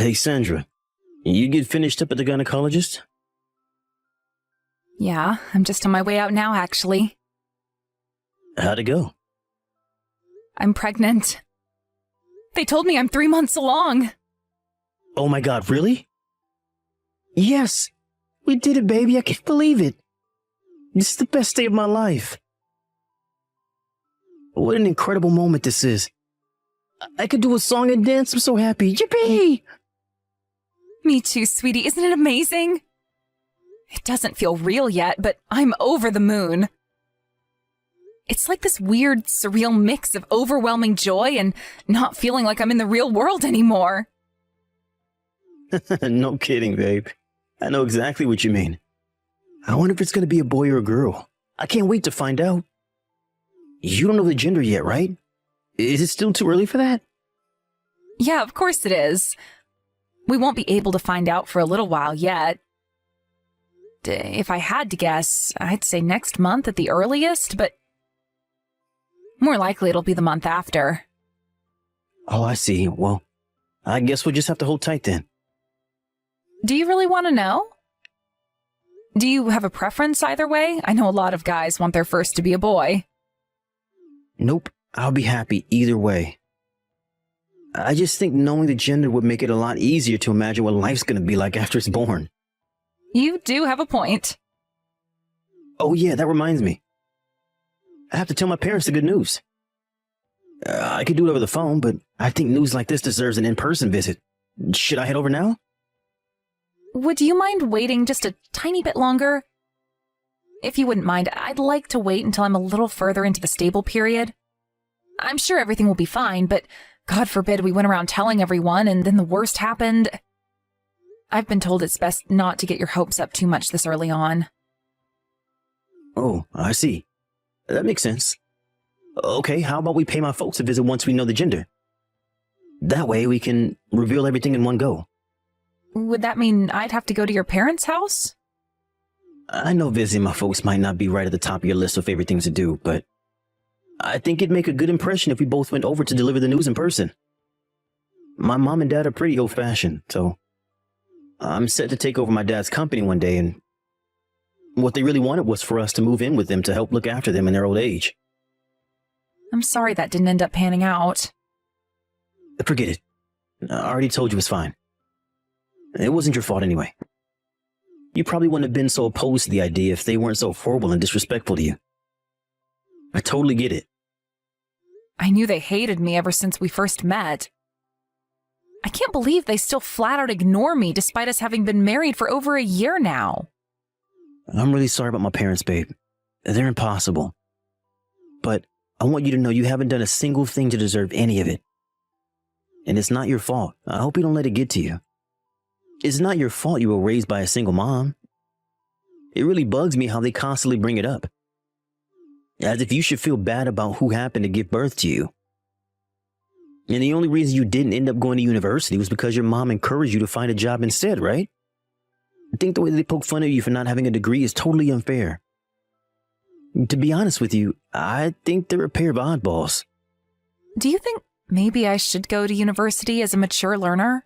Hey, Sandra, you get finished up at the gynecologist? Yeah, I'm just on my way out now, actually. How'd it go? I'm pregnant. They told me I'm 3 months along. Oh my God, really? Yes, we did it, baby. I can't believe it. This is the best day of my life. What an incredible moment this is. I could do a song and dance. I'm so happy. Yippee! Me too, sweetie. Isn't it amazing? It doesn't feel real yet, but I'm over the moon. It's like this weird, surreal mix of overwhelming joy and not feeling like I'm in the real world anymore. No kidding, babe. I know exactly what you mean. I wonder if it's going to be a boy or a girl. I can't wait to find out. You don't know the gender yet, right? Is it still too early for that? Yeah, of course it is. We won't be able to find out for a little while yet. If I had to guess, I'd say next month at the earliest, but more likely it'll be the month after. Oh, I see. Well, I guess we'll just have to hold tight then. Do you really want to know? Do you have a preference either way? I know a lot of guys want their first to be a boy. Nope, I'll be happy either way. I just think knowing the gender would make it a lot easier to imagine what life's going to be like after it's born. You do have a point. Oh yeah, that reminds me. I have to tell my parents the good news. I could do it over the phone, but I think news like this deserves an in-person visit. Should I head over now? Would you mind waiting just a tiny bit longer? If you wouldn't mind, I'd like to wait until I'm a little further into the stable period. I'm sure everything will be fine, but God forbid we went around telling everyone and then the worst happened. I've been told it's best not to get your hopes up too much this early on. Oh, I see. That makes sense. Okay, how about we pay my folks a visit once we know the gender? That way we can reveal everything in one go. Would that mean I'd have to go to your parents' house? I know visiting my folks might not be right at the top of your list of favorite things to do, but I think it'd make a good impression if we both went over to deliver the news in person. My mom and dad are pretty old-fashioned, so I'm set to take over my dad's company one day, and what they really wanted was for us to move in with them to help look after them in their old age. I'm sorry that didn't end up panning out. Forget it. I already told you it's fine. It wasn't your fault anyway. You probably wouldn't have been so opposed to the idea if they weren't so horrible and disrespectful to you. I totally get it. I knew they hated me ever since we first met. I can't believe they still flat out ignore me despite us having been married for over a year now. I'm really sorry about my parents, babe. They're impossible. But I want you to know you haven't done a single thing to deserve any of it. And it's not your fault. I hope you don't let it get to you. It's not your fault you were raised by a single mom. It really bugs me how they constantly bring it up. As if you should feel bad about who happened to give birth to you. And the only reason you didn't end up going to university was because your mom encouraged you to find a job instead, right? I think the way they poke fun at you for not having a degree is totally unfair. To be honest with you, I think they're a pair of oddballs. Do you think maybe I should go to university as a mature learner?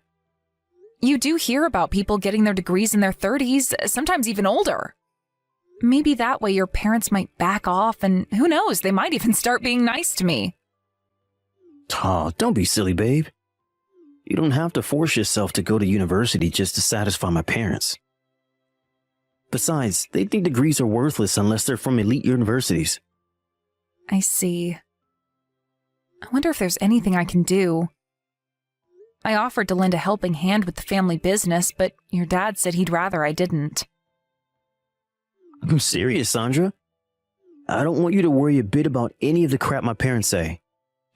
You do hear about people getting their degrees in their 30s, sometimes even older. Maybe that way your parents might back off, and who knows, they might even start being nice to me. Oh, don't be silly, babe. You don't have to force yourself to go to university just to satisfy my parents. Besides, they think degrees are worthless unless they're from elite universities. I see. I wonder if there's anything I can do. I offered to lend a helping hand with the family business, but your dad said he'd rather I didn't. I'm serious, Sandra. I don't want you to worry a bit about any of the crap my parents say.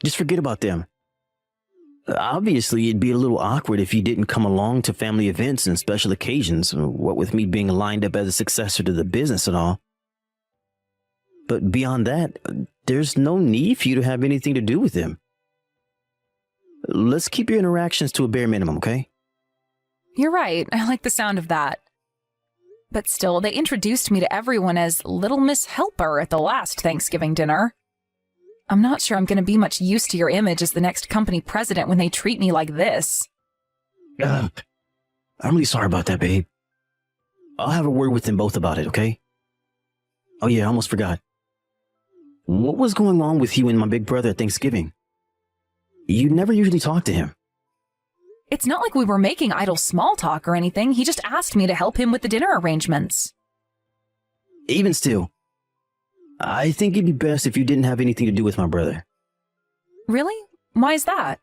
Just forget about them. Obviously, it'd be a little awkward if you didn't come along to family events and special occasions, what with me being lined up as a successor to the business and all. But beyond that, there's no need for you to have anything to do with them. Let's keep your interactions to a bare minimum, okay? You're right. I like the sound of that. But still, they introduced me to everyone as Little Miss Helper at the last Thanksgiving dinner. I'm not sure I'm going to be much use to your image as the next company president when they treat me like this. Ugh. I'm really sorry about that, babe. I'll have a word with them both about it, okay? Oh yeah, I almost forgot. What was going on with you and my big brother at Thanksgiving? You never usually talk to him. It's not like we were making idle small talk or anything. He just asked me to help him with the dinner arrangements. Even still, I think it'd be best if you didn't have anything to do with my brother. Really? Why is that?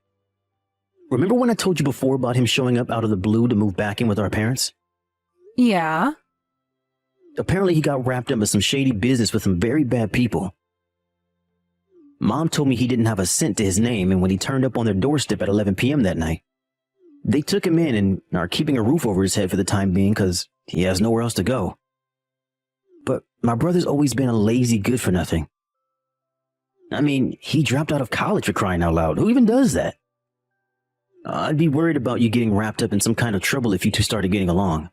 Remember when I told you before about him showing up out of the blue to move back in with our parents? Yeah. Apparently he got wrapped up in some shady business with some very bad people. Mom told me he didn't have a cent to his name, and when he turned up on their doorstep at 11 p.m. that night, they took him in and are keeping a roof over his head for the time being because he has nowhere else to go. But my brother's always been a lazy good-for-nothing. I mean, he dropped out of college, for crying out loud. Who even does that? I'd be worried about you getting wrapped up in some kind of trouble if you two started getting along.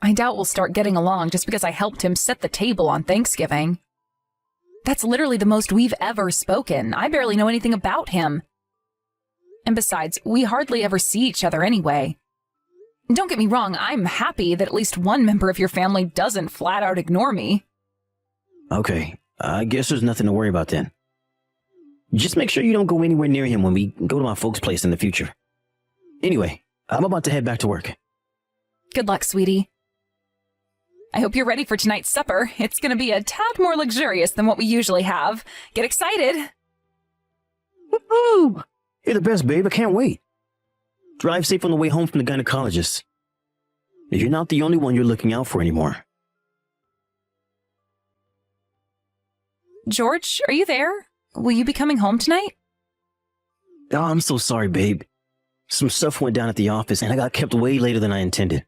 I doubt we'll start getting along just because I helped him set the table on Thanksgiving. That's literally the most we've ever spoken. I barely know anything about him. And besides, we hardly ever see each other anyway. Don't get me wrong, I'm happy that at least one member of your family doesn't flat out ignore me. Okay, I guess there's nothing to worry about then. Just make sure you don't go anywhere near him when we go to my folks' place in the future. Anyway, I'm about to head back to work. Good luck, sweetie. I hope you're ready for tonight's supper. It's going to be a tad more luxurious than what we usually have. Get excited. Woohoo! You're the best, babe. I can't wait. Drive safe on the way home from the gynecologist. You're not the only one you're looking out for anymore. George, are you there? Will you be coming home tonight? Oh, I'm so sorry, babe. Some stuff went down at the office and I got kept way later than I intended.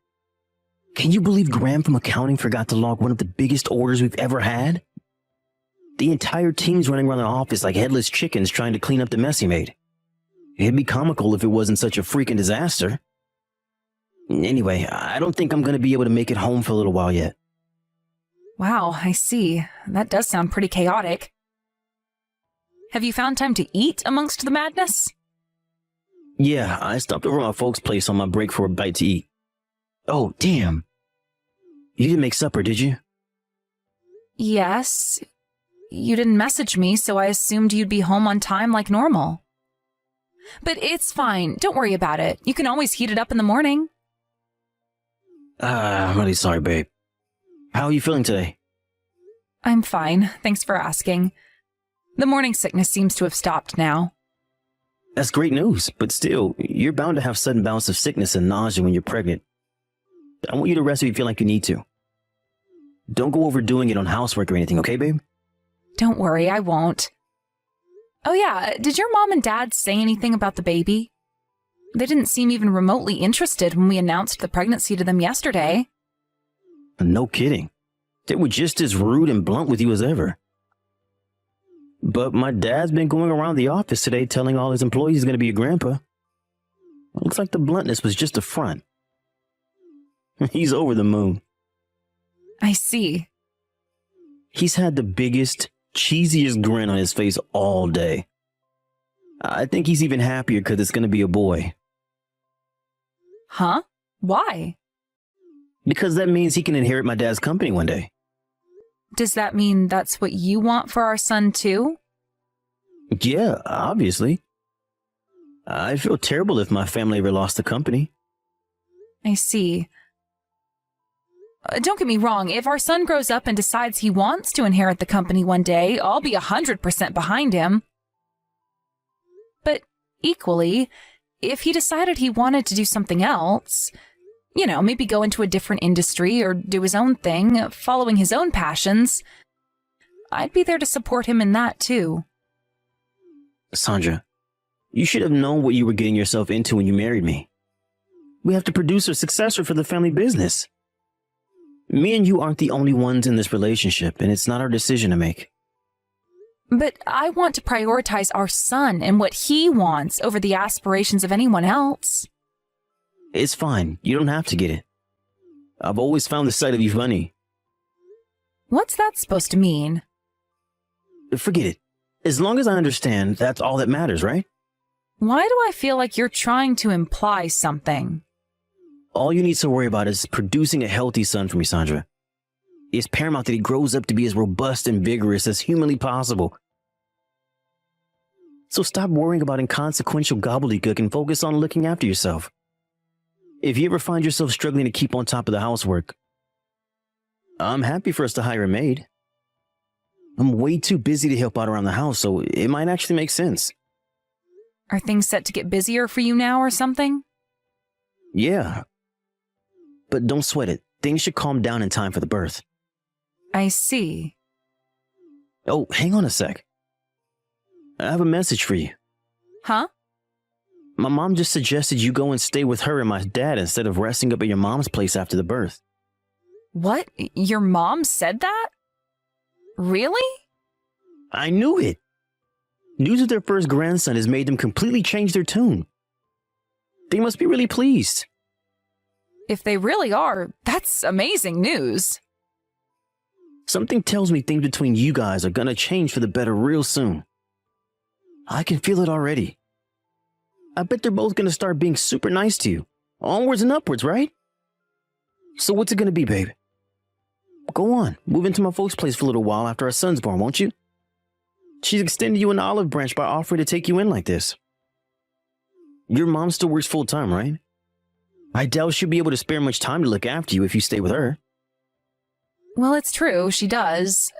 Can you believe Graham from accounting forgot to log one of the biggest orders we've ever had? The entire team's running around the office like headless chickens trying to clean up the mess he made. It'd be comical if it wasn't such a freaking disaster. Anyway, I don't think I'm going to be able to make it home for a little while yet. Wow, I see. That does sound pretty chaotic. Have you found time to eat amongst the madness? Yeah, I stopped over at my folks' place on my break for a bite to eat. Oh, damn. You didn't make supper, did you? Yes. You didn't message me, so I assumed you'd be home on time like normal. But it's fine. Don't worry about it. You can always heat it up in the morning. I'm really sorry, babe. How are you feeling today? I'm fine. Thanks for asking. The morning sickness seems to have stopped now. That's great news, but still, you're bound to have sudden bouts of sickness and nausea when you're pregnant. I want you to rest if you feel like you need to. Don't go overdoing it on housework or anything, okay, babe? Don't worry, I won't. Oh yeah, did your mom and dad say anything about the baby? They didn't seem even remotely interested when we announced the pregnancy to them yesterday. No kidding. They were just as rude and blunt with you as ever. But my dad's been going around the office today telling all his employees he's going to be a grandpa. Looks like the bluntness was just a front. He's over the moon. I see. He's had the biggest, cheesiest grin on his face all day. I think he's even happier because it's going to be a boy. Huh? Why? Because that means he can inherit my dad's company one day. Does that mean that's what you want for our son too? Yeah, obviously. I'd feel terrible if my family ever lost the company. I see. Don't get me wrong, if our son grows up and decides he wants to inherit the company one day, I'll be 100% behind him. But equally, if he decided he wanted to do something else, you know, maybe go into a different industry or do his own thing, following his own passions, I'd be there to support him in that too. Sandra, you should have known what you were getting yourself into when you married me. We have to produce a successor for the family business. Me and you aren't the only ones in this relationship, and it's not our decision to make. But I want to prioritize our son and what he wants over the aspirations of anyone else. It's fine. You don't have to get it. I've always found the sight of you funny. What's that supposed to mean? Forget it. As long as I understand, that's all that matters, right? Why do I feel like you're trying to imply something? All you need to worry about is producing a healthy son for me, Sandra. It's paramount that he grows up to be as robust and vigorous as humanly possible. So stop worrying about inconsequential gobbledygook and focus on looking after yourself. If you ever find yourself struggling to keep on top of the housework, I'm happy for us to hire a maid. I'm way too busy to help out around the house, so it might actually make sense. Are things set to get busier for you now or something? Yeah. But don't sweat it. Things should calm down in time for the birth. I see. Oh, hang on a sec. I have a message for you. Huh? My mom just suggested you go and stay with her and my dad instead of resting up at your mom's place after the birth. What? Your mom said that? Really? I knew it. News of their first grandson has made them completely change their tune. They must be really pleased. If they really are, that's amazing news. Something tells me things between you guys are gonna change for the better real soon. I can feel it already. I bet they're both gonna start being super nice to you. Onwards and upwards, right? So what's it gonna be, babe? Go on, move into my folks' place for a little while after our son's born, won't you? She's extended you an olive branch by offering to take you in like this. Your mom still works full-time, right? I doubt she'll be able to spare much time to look after you if you stay with her. Well, it's true, she does.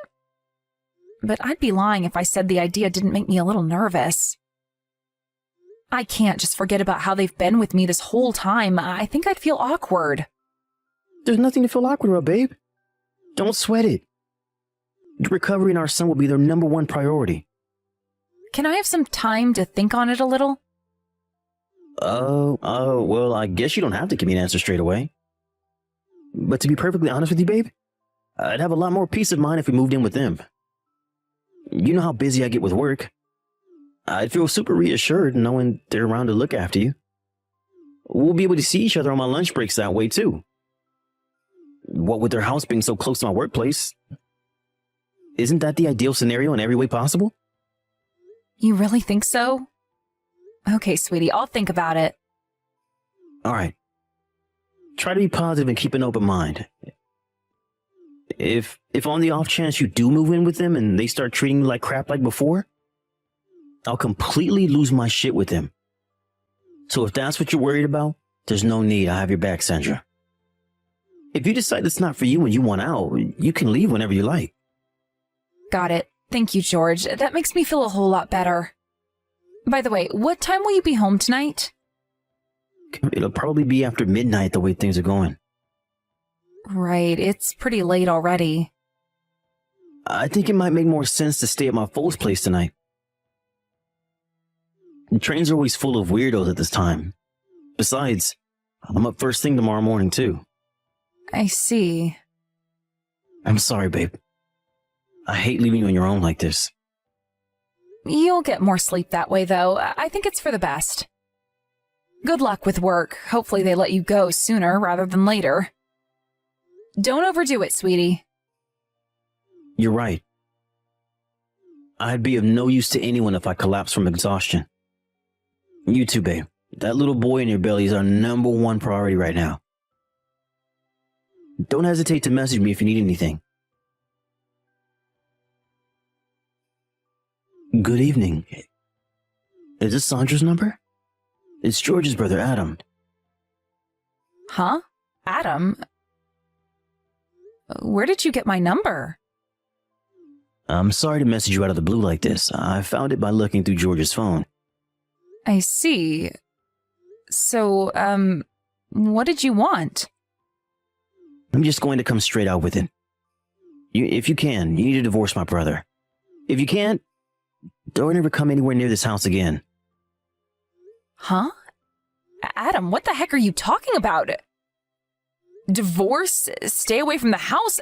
But I'd be lying if I said the idea didn't make me a little nervous. I can't just forget about how they've been with me this whole time. I think I'd feel awkward. There's nothing to feel awkward about, babe. Don't sweat it. Your recovery and our son will be their #1 priority. Can I have some time to think on it a little? Well, I guess you don't have to give me an answer straight away. But to be perfectly honest with you, babe, I'd have a lot more peace of mind if we moved in with them. You know how busy I get with work. I'd feel super reassured knowing they're around to look after you. We'll be able to see each other on my lunch breaks that way, too. What with their house being so close to my workplace, isn't that the ideal scenario in every way possible? You really think so? Okay, sweetie, I'll think about it. All right. Try to be positive and keep an open mind. If on the off chance you do move in with them and they start treating you like crap like before, I'll completely lose my shit with them. So if that's what you're worried about, there's no need. I have your back, Sandra. If you decide it's not for you and you want out, you can leave whenever you like. Got it. Thank you, George. That makes me feel a whole lot better. By the way, what time will you be home tonight? It'll probably be after midnight the way things are going. Right, it's pretty late already. I think it might make more sense to stay at my folks' place tonight. The trains are always full of weirdos at this time. Besides, I'm up first thing tomorrow morning, too. I see. I'm sorry, babe. I hate leaving you on your own like this. You'll get more sleep that way, though. I think it's for the best. Good luck with work. Hopefully they let you go sooner rather than later. Don't overdo it, sweetie. You're right. I'd be of no use to anyone if I collapsed from exhaustion. You too, babe. That little boy in your belly is our #1 priority right now. Don't hesitate to message me if you need anything. Good evening. Is this Sandra's number? It's George's brother, Adam. Huh? Adam? Where did you get my number? I'm sorry to message you out of the blue like this. I found it by looking through George's phone. I see. So, what did you want? I'm just going to come straight out with it. If you can, you need to divorce my brother. If you can't, don't ever come anywhere near this house again. Huh? Adam, what the heck are you talking about? Divorce? Stay away from the house?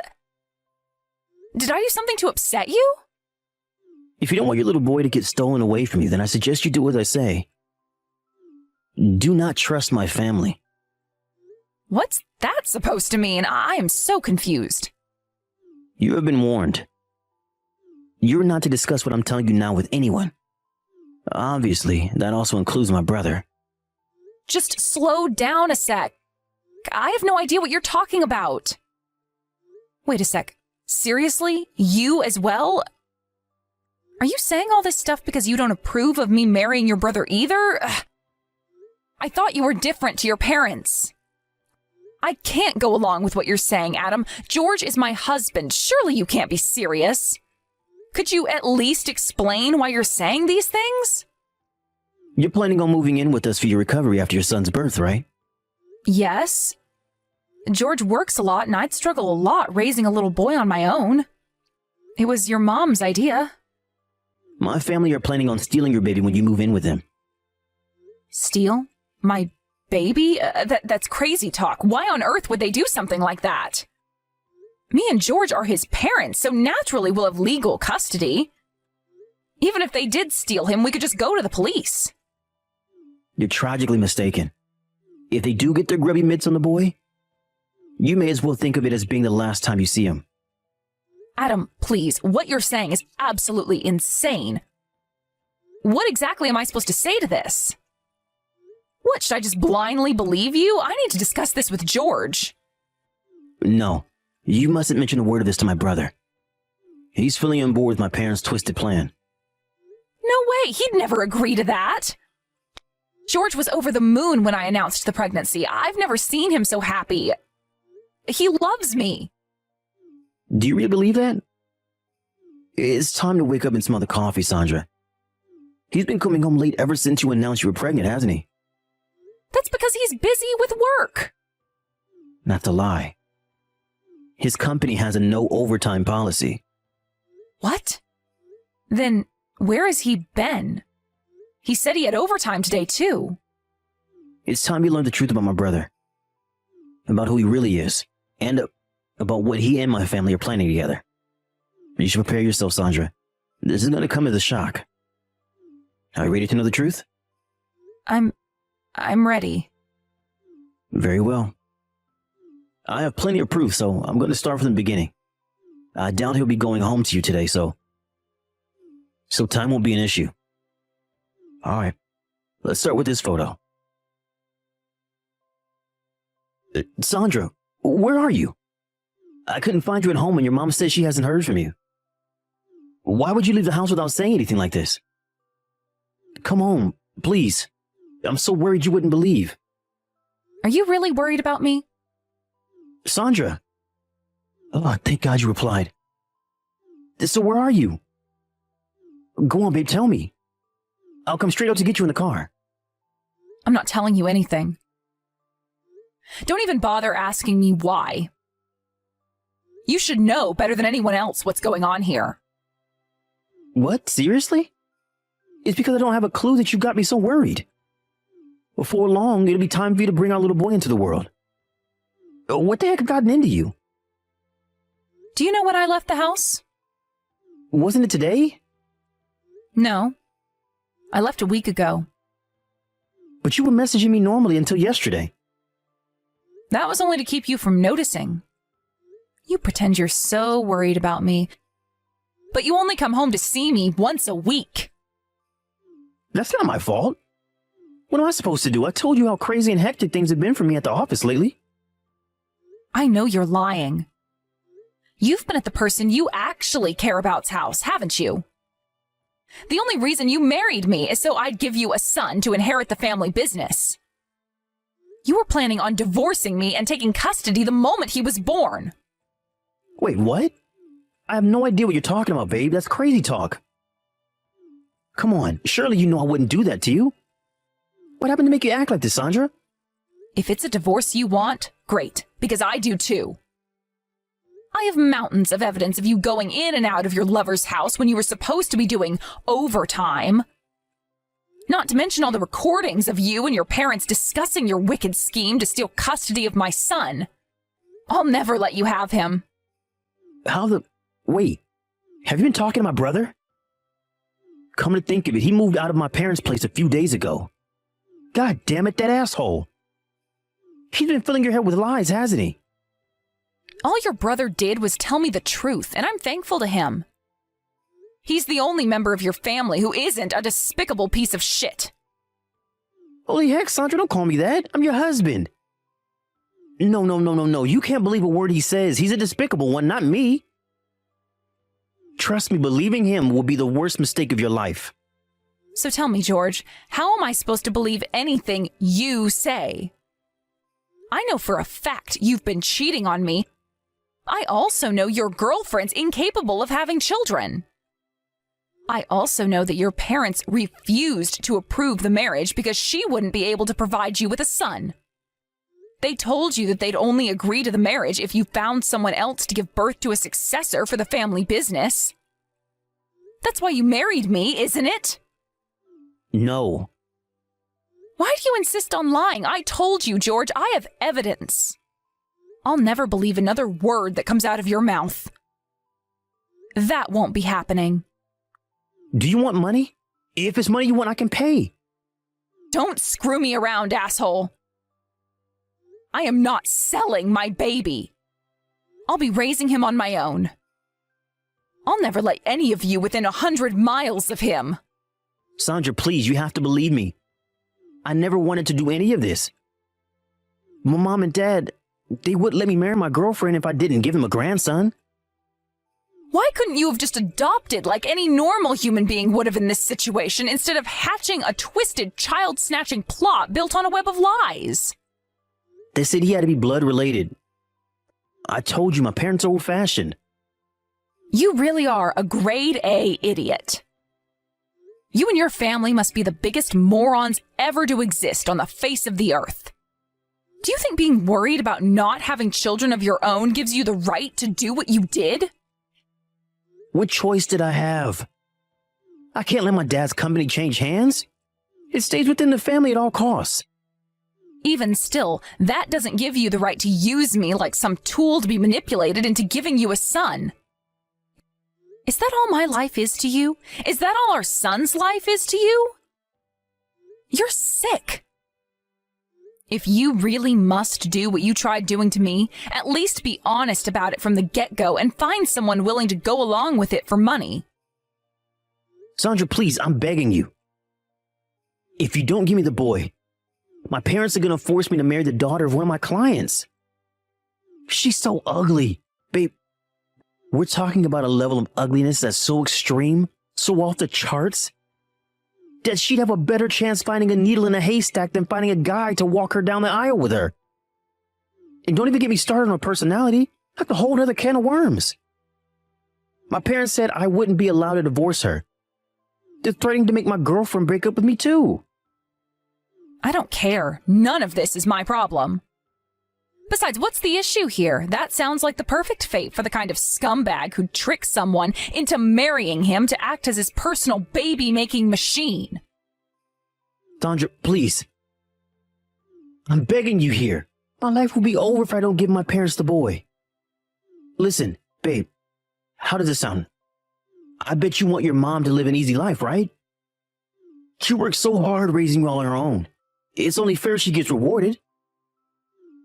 Did I do something to upset you? If you don't want your little boy to get stolen away from you, then I suggest you do as I say. Do not trust my family. What's that supposed to mean? I am so confused. You have been warned. You're not to discuss what I'm telling you now with anyone. Obviously, that also includes my brother. Just slow down a sec. I have no idea what you're talking about. Wait a sec. Seriously? You as well? Are you saying all this stuff because you don't approve of me marrying your brother either? Ugh. I thought you were different to your parents. I can't go along with what you're saying, Adam. George is my husband. Surely you can't be serious. Could you at least explain why you're saying these things? You're planning on moving in with us for your recovery after your son's birth, right? Yes. George works a lot, and I'd struggle a lot raising a little boy on my own. It was your mom's idea. My family are planning on stealing your baby when you move in with them. Steal? My baby? That's crazy talk. Why on earth would they do something like that? Me and George are his parents, so naturally we'll have legal custody. Even if they did steal him, we could just go to the police. You're tragically mistaken. If they do get their grubby mitts on the boy, you may as well think of it as being the last time you see him. Adam, please, what you're saying is absolutely insane. What exactly am I supposed to say to this? What, should I just blindly believe you? I need to discuss this with George. No, you mustn't mention a word of this to my brother. He's fully on board with my parents' twisted plan. No way, he'd never agree to that. George was over the moon when I announced the pregnancy. I've never seen him so happy. He loves me. Do you really believe that? It's time to wake up and smell the coffee, Sandra. He's been coming home late ever since you announced you were pregnant, hasn't he? That's because he's busy with work. Not to lie. His company has a no overtime policy. What? Then where has he been? He said he had overtime today, too. It's time you learned the truth about my brother. About who he really is. And about what he and my family are planning together. You should prepare yourself, Sandra. This is going to come as a shock. Are you ready to know the truth? I'm ready. Very well. I have plenty of proof, so I'm going to start from the beginning. I doubt he'll be going home to you today, so time won't be an issue. All right, let's start with this photo. Sandra, where are you? I couldn't find you at home and your mom says she hasn't heard from you. Why would you leave the house without saying anything like this? Come home, please. I'm so worried you wouldn't believe. Are you really worried about me? Sandra. Oh, thank God you replied. So where are you? Go on, babe, tell me. I'll come straight out to get you in the car. I'm not telling you anything. Don't even bother asking me why. You should know better than anyone else what's going on here. What? Seriously? It's because I don't have a clue that you got me so worried. Before long, it'll be time for you to bring our little boy into the world. What the heck have gotten into you? Do you know when I left the house? Wasn't it today? No. I left a week ago. But you were messaging me normally until yesterday. That was only to keep you from noticing. You pretend you're so worried about me, but you only come home to see me once a week. That's not my fault. What am I supposed to do? I told you how crazy and hectic things have been for me at the office lately. I know you're lying. You've been at the person you actually care about's house, haven't you? The only reason you married me is so I'd give you a son to inherit the family business. You were planning on divorcing me and taking custody the moment he was born. Wait, what? I have no idea what you're talking about, babe. That's crazy talk. Come on, surely you know I wouldn't do that to you. What happened to make you act like this, Sandra? If it's a divorce you want, great, because I do too. I have mountains of evidence of you going in and out of your lover's house when you were supposed to be doing overtime. Not to mention all the recordings of you and your parents discussing your wicked scheme to steal custody of my son. I'll never let you have him. Wait, have you been talking to my brother? Come to think of it, he moved out of my parents' place a few days ago. God damn it, that asshole. He's been filling your head with lies, hasn't he? All your brother did was tell me the truth, and I'm thankful to him. He's the only member of your family who isn't a despicable piece of shit. Holy heck, Sandra, don't call me that. I'm your husband. No. You can't believe a word he says. He's a despicable one, not me. Trust me, believing him will be the worst mistake of your life. So tell me, George, how am I supposed to believe anything you say? I know for a fact you've been cheating on me. I also know your girlfriend's incapable of having children. I also know that your parents refused to approve the marriage because she wouldn't be able to provide you with a son. They told you that they'd only agree to the marriage if you found someone else to give birth to a successor for the family business. That's why you married me, isn't it? No. Why do you insist on lying? I told you, George, I have evidence. I'll never believe another word that comes out of your mouth. That won't be happening. Do you want money? If it's money you want, I can pay. Don't screw me around, asshole. I am not selling my baby. I'll be raising him on my own. I'll never let any of you within 100 miles of him. Sandra, please, you have to believe me. I never wanted to do any of this. My mom and dad, they wouldn't let me marry my girlfriend if I didn't give them a grandson. Why couldn't you have just adopted like any normal human being would have in this situation instead of hatching a twisted child-snatching plot built on a web of lies? They said he had to be blood related. I told you my parents are old-fashioned. You really are a grade A idiot. You and your family must be the biggest morons ever to exist on the face of the earth. Do you think being worried about not having children of your own gives you the right to do what you did? What choice did I have? I can't let my dad's company change hands. It stays within the family at all costs. Even still, that doesn't give you the right to use me like some tool to be manipulated into giving you a son. Is that all my life is to you? Is that all our son's life is to you? You're sick. If you really must do what you tried doing to me, at least be honest about it from the get-go and find someone willing to go along with it for money. Sandra, please, I'm begging you. If you don't give me the boy, my parents are going to force me to marry the daughter of one of my clients. She's so ugly. Babe, we're talking about a level of ugliness that's so extreme, so off the charts, that she'd have a better chance finding a needle in a haystack than finding a guy to walk her down the aisle with her. And don't even get me started on her personality. That's a whole other can of worms. My parents said I wouldn't be allowed to divorce her. They're threatening to make my girlfriend break up with me too. I don't care. None of this is my problem. Besides, what's the issue here? That sounds like the perfect fate for the kind of scumbag who'd trick someone into marrying him to act as his personal baby-making machine. Sandra, please. I'm begging you here. My life will be over if I don't give my parents the boy. Listen, babe, how does it sound? I bet you want your mom to live an easy life, right? She worked so hard raising you all on her own. It's only fair she gets rewarded.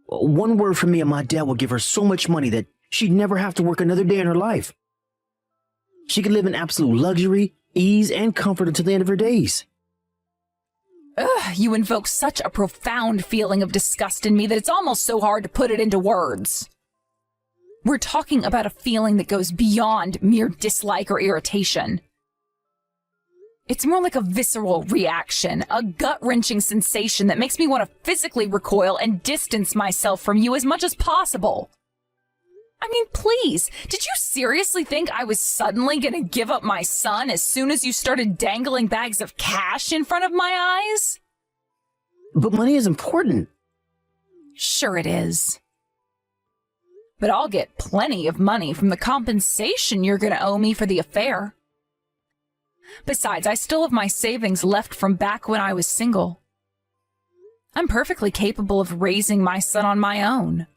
One word from me and my dad will give her so much money that she'd never have to work another day in her life. She could live in absolute luxury, ease, and comfort until the end of her days. Ugh, you invoke such a profound feeling of disgust in me that it's almost so hard to put it into words. We're talking about a feeling that goes beyond mere dislike or irritation. It's more like a visceral reaction, a gut-wrenching sensation that makes me want to physically recoil and distance myself from you as much as possible. I mean, please, did you seriously think I was suddenly going to give up my son as soon as you started dangling bags of cash in front of my eyes? But money is important. Sure it is. But I'll get plenty of money from the compensation you're going to owe me for the affair. Besides, I still have my savings left from back when I was single. I'm perfectly capable of raising my son on my own.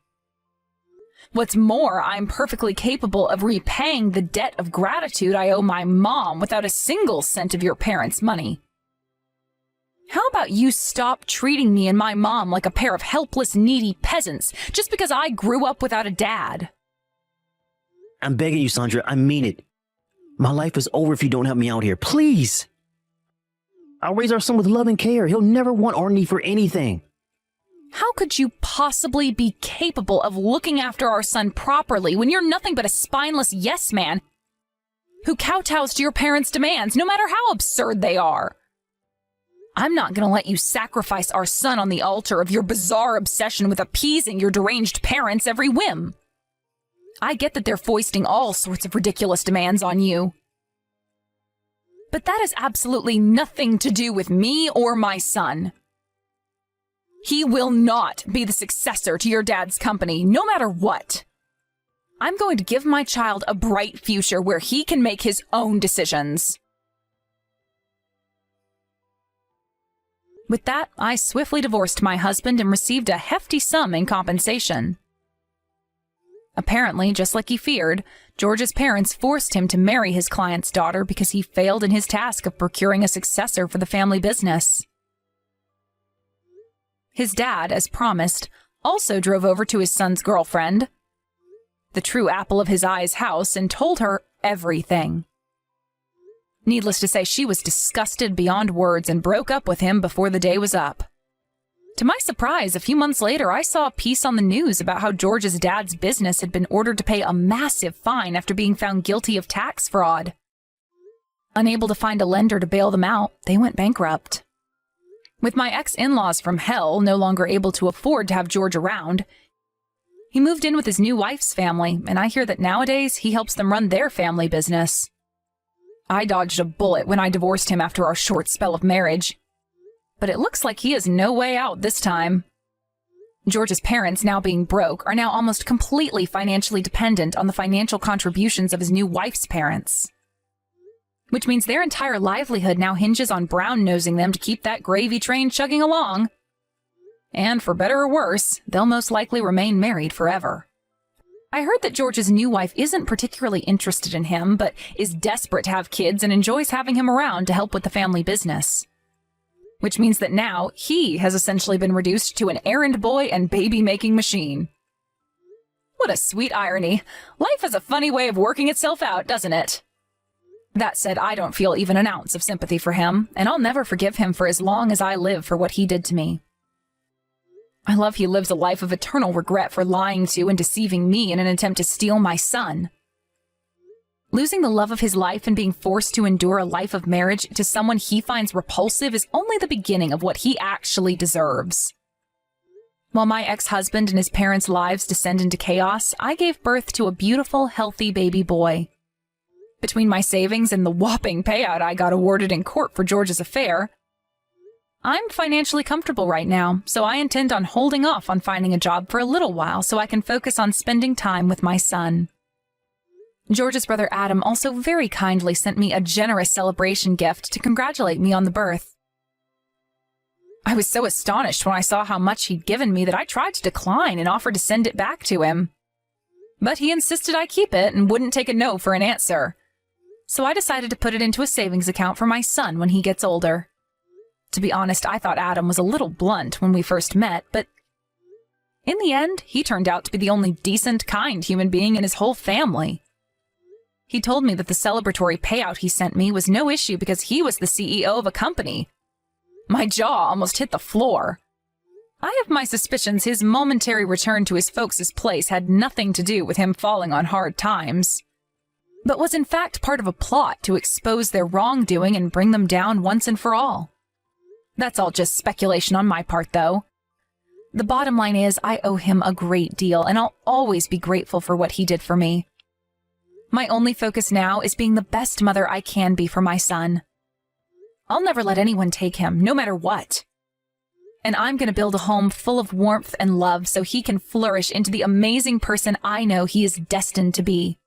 What's more, I'm perfectly capable of repaying the debt of gratitude I owe my mom without a single cent of your parents' money. How about you stop treating me and my mom like a pair of helpless, needy peasants just because I grew up without a dad? I'm begging you, Sandra, I mean it. My life is over if you don't help me out here. Please. I'll raise our son with love and care. He'll never want or need for anything. How could you possibly be capable of looking after our son properly when you're nothing but a spineless yes man who kowtows to your parents' demands, no matter how absurd they are? I'm not going to let you sacrifice our son on the altar of your bizarre obsession with appeasing your deranged parents' every whim. I get that they're foisting all sorts of ridiculous demands on you. But that has absolutely nothing to do with me or my son. He will not be the successor to your dad's company, no matter what. I'm going to give my child a bright future where he can make his own decisions. With that, I swiftly divorced my husband and received a hefty sum in compensation. Apparently, just like he feared, George's parents forced him to marry his client's daughter because he failed in his task of procuring a successor for the family business. His dad, as promised, also drove over to his son's girlfriend, the true apple of his eye's house, and told her everything. Needless to say, she was disgusted beyond words and broke up with him before the day was up. To my surprise, a few months later, I saw a piece on the news about how George's dad's business had been ordered to pay a massive fine after being found guilty of tax fraud. Unable to find a lender to bail them out, they went bankrupt. With my ex-in-laws from hell no longer able to afford to have George around, he moved in with his new wife's family, and I hear that nowadays he helps them run their family business. I dodged a bullet when I divorced him after our short spell of marriage, but it looks like he has no way out this time. George's parents, now being broke, are now almost completely financially dependent on the financial contributions of his new wife's parents, which means their entire livelihood now hinges on brown-nosing them to keep that gravy train chugging along. And for better or worse, they'll most likely remain married forever. I heard that George's new wife isn't particularly interested in him, but is desperate to have kids and enjoys having him around to help with the family business. Which means that now he has essentially been reduced to an errand boy and baby-making machine. What a sweet irony. Life has a funny way of working itself out, doesn't it? That said, I don't feel even an ounce of sympathy for him, and I'll never forgive him for as long as I live for what he did to me. I love he lives a life of eternal regret for lying to and deceiving me in an attempt to steal my son. Losing the love of his life and being forced to endure a life of marriage to someone he finds repulsive is only the beginning of what he actually deserves. While my ex-husband and his parents' lives descend into chaos, I gave birth to a beautiful, healthy baby boy. Between my savings and the whopping payout I got awarded in court for George's affair, I'm financially comfortable right now, so I intend on holding off on finding a job for a little while so I can focus on spending time with my son. George's brother Adam also very kindly sent me a generous celebration gift to congratulate me on the birth. I was so astonished when I saw how much he'd given me that I tried to decline and offered to send it back to him. But he insisted I keep it and wouldn't take a no for an answer. So I decided to put it into a savings account for my son when he gets older. To be honest, I thought Adam was a little blunt when we first met, but in the end, he turned out to be the only decent, kind human being in his whole family. He told me that the celebratory payout he sent me was no issue because he was the CEO of a company. My jaw almost hit the floor. I have my suspicions his momentary return to his folks' place had nothing to do with him falling on hard times, but was in fact part of a plot to expose their wrongdoing and bring them down once and for all. That's all just speculation on my part, though. The bottom line is I owe him a great deal, and I'll always be grateful for what he did for me. My only focus now is being the best mother I can be for my son. I'll never let anyone take him, no matter what. And I'm going to build a home full of warmth and love so he can flourish into the amazing person I know he is destined to be.